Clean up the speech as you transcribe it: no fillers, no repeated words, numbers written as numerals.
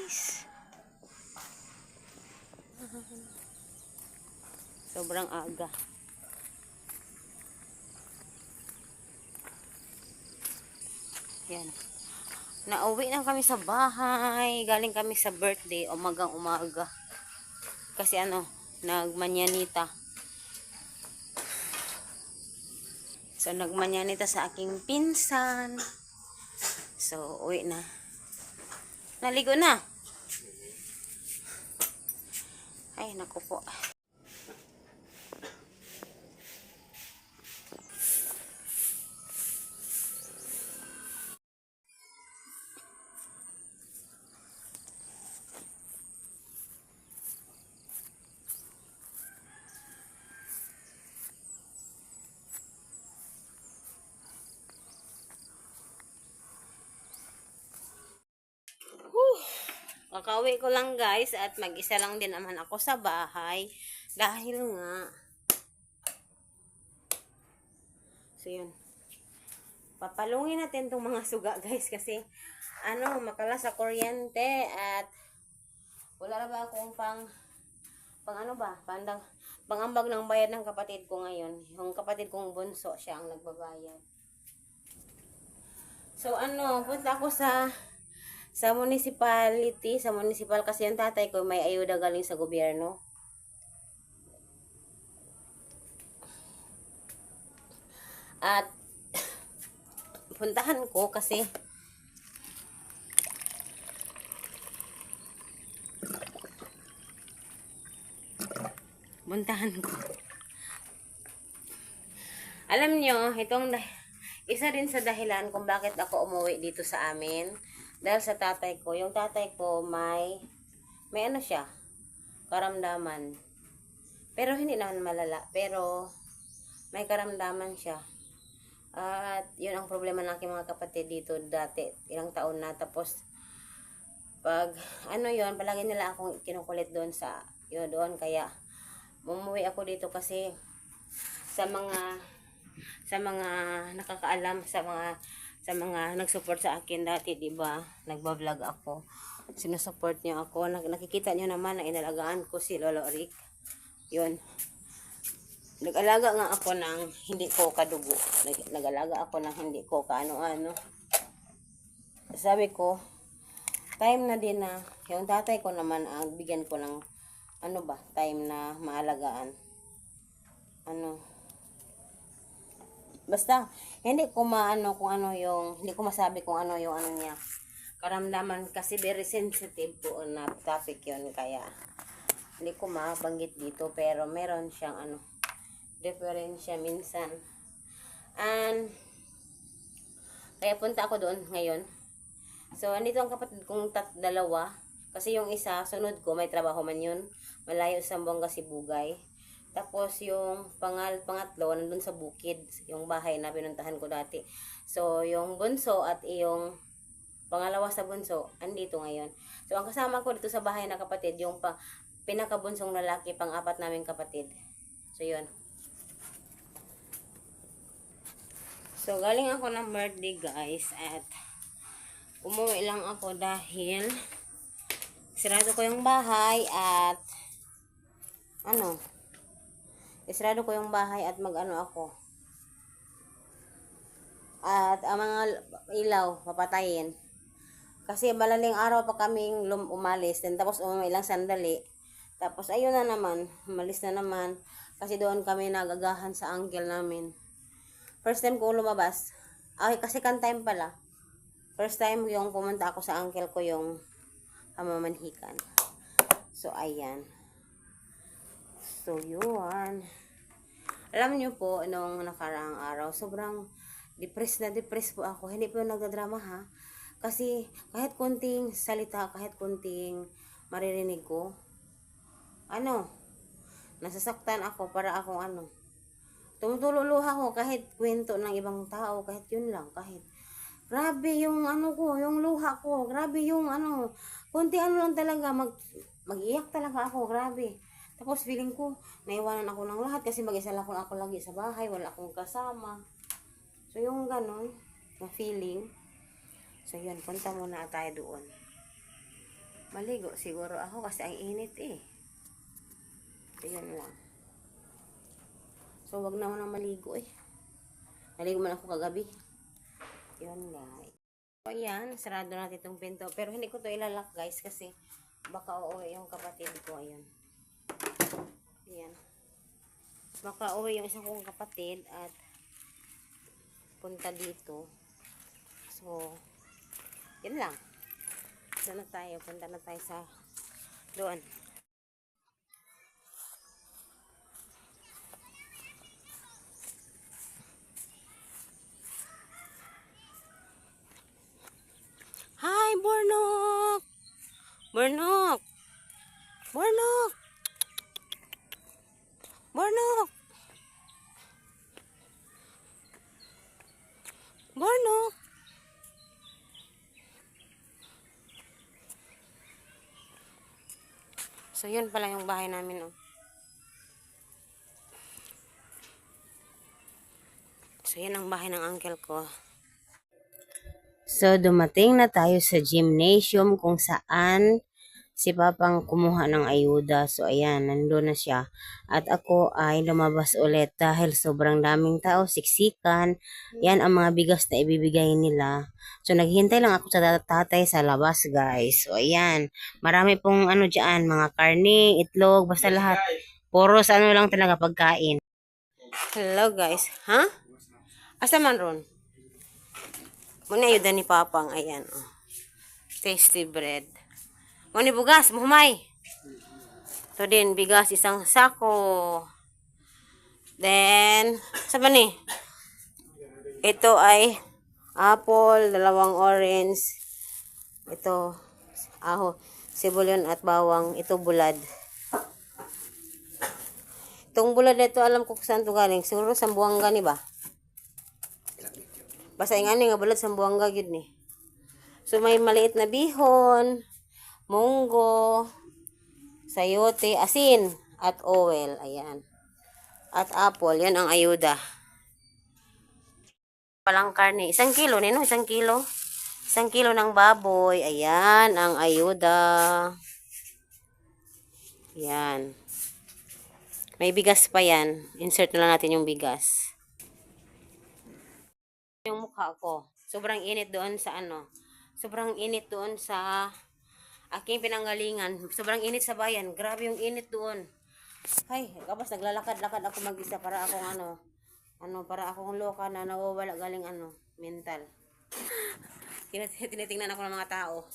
guys. Sobrang aga. Yan. Nauwi na kami sa bahay. Galing kami sa birthday. Umagang umaga. Kasi nagmanyanita. So, nagmanyanita sa aking pinsan. So, uwi na. Naligo na. Ay, naku po. Kakauwi ko lang guys at mag-isa lang din naman ako sa bahay dahil nga so yun, papalungin natin itong mga suga guys kasi makala sa kuryente at wala na ba akong pangambag ng bayad ng kapatid ko ngayon. Yung kapatid kong bunso, siya ang nagbabayad. So punta ako sa municipal kasi yung tatay ko may ayuda galing sa gobyerno. At puntahan ko kasi alam nyo, isa din sa dahilan kung bakit ako umuwi dito sa amin. Dahil sa tatay ko, yung tatay ko may siya, karamdaman. Pero hindi naman malala, pero may karamdaman siya. At yun ang problema ng aking mga kapatid dito dati, ilang taon na. Tapos, pag palagi nila akong kinukulit doon kaya umuwi ako dito kasi sa mga nakakaalam, sa mga nagsupport sa akin dati, diba? Nagba-vlog ako. Sinusupport niyo ako. Nakikita niyo naman na inalagaan ko si Lolo Rick. Yun. Nag-alaga nga ako ng hindi ko kadugo. Nag-alaga ako ng hindi ko kaano-ano. Sabi ko, time na din na yung tatay ko naman ang bigyan ko ng time na maalagaan. Basta, hindi ko hindi ko masabi kung yung niya. Karamdaman kasi very sensitive po na topic yun. Kaya, hindi ko mabanggit dito. Pero, meron siyang diferensya minsan. And, kaya punta ako doon ngayon. So, andito ang kapatid kong dalawa. Kasi yung isa, sunod ko, may trabaho man yun. Malayo sa Buanga Sibugay. Tapos yung pangatlo, nandun sa bukid, yung bahay na pinuntahan ko dati. So, yung bunso at yung pangalawa sa bunso, andito ngayon. So, ang kasama ko dito sa bahay na kapatid, yung pinakabunsong lalaki, pang-apat naming kapatid. So, yun. So, galing ako ng birthday guys at umuwi lang ako dahil sarado ko yung bahay at isarado ko yung bahay at ako. At ang mga ilaw, papatayin. Kasi malaling araw pa kaming umalis. Then, tapos ilang sandali. Tapos ayun na naman, umalis na naman. Kasi doon kami nagagahan sa uncle namin. First time ko lumabas. Kasi second time pala. First time yung pumunta ako sa uncle ko yung Hamamanhikan. So, ayan. So, yun. Alam niyo po, nung nakaraang araw, sobrang depressed po ako. Hindi po nagdadrama ha. Kasi, kahit kunting salita, kahit kunting maririnig ko, nasasaktan ako para akong tumutululuha ko kahit kwento ng ibang tao, kahit yun lang, kahit grabe yung yung luha ko, grabe yung kunti lang talaga, mag-iyak talaga ako, grabe. Tapos feeling ko, naiwanan ako ng lahat kasi mag-isa lang ako lagi sa bahay, wala akong kasama. So yung ganon, na feeling. So yun, punta muna tayo doon. Maligo siguro ako kasi ang init eh. Ayan lang. So, wag na ako nang maligo eh. Naligo man ako kagabi. Yun guys. So, ayan. Sarado natin itong pinto. Pero hindi ko to ilalak guys kasi baka uuwi yung kapatid ko. Ayan. Ayan. Baka uuwi yung isang kong kapatid at punta dito. So, yun lang. Doon na tayo. Punta na tayo sa doon. Hi, Bornok! Bornok! Bornok! Bornok! Bornok! So, yun pala yung bahay namin, oh. So, yun ang bahay ng uncle ko. So, dumating na tayo sa gymnasium kung saan si Papang kumuha ng ayuda. So, ayan, nandun na siya. At ako ay lumabas ulit dahil sobrang daming tao, siksikan. Yan ang mga bigas na ibibigay nila. So, naghihintay lang ako sa tatay sa labas, guys. So, ayan. Marami pong ano dyan, mga karne, itlog, basta lahat. Puros ano lang talaga pagkain. Hello, guys. Ha? Asa man ron? Muna ayuda ni Papang. Ayan, oh. Tasty bread. Muna bugas, muhumay. Ito din, bigas, isang sako. Then, saan ni? Ito ay apple, 2 orange. Ito, sibulyon at bawang. Ito bulad. Itong bulad na ito, alam ko kung saan ito galing. Siguro sa Buanga ni ba? Basta nga nga bulad sa Buanga yun ni. So, may maliit na bihon, munggo, sayote, asin, at oil. Ayan. At apple. Yan ang ayuda. Palang karne. 1 kilo, nino? 1 kilo? 1 kilo ng baboy. Ayan ang ayuda. Ayan. May bigas pa yan. Insert na lang natin yung bigas. Yung mukha ko. Sobrang init doon sa ano. Sobrang init doon sa aking pinanggalingan. Sobrang init sa bayan. Grabe yung init doon. Ay, kapos naglalakad-lakad ako mag-isa para akong para akong loka na nawawala galing mental. Tinitingnan ako ng mga tao.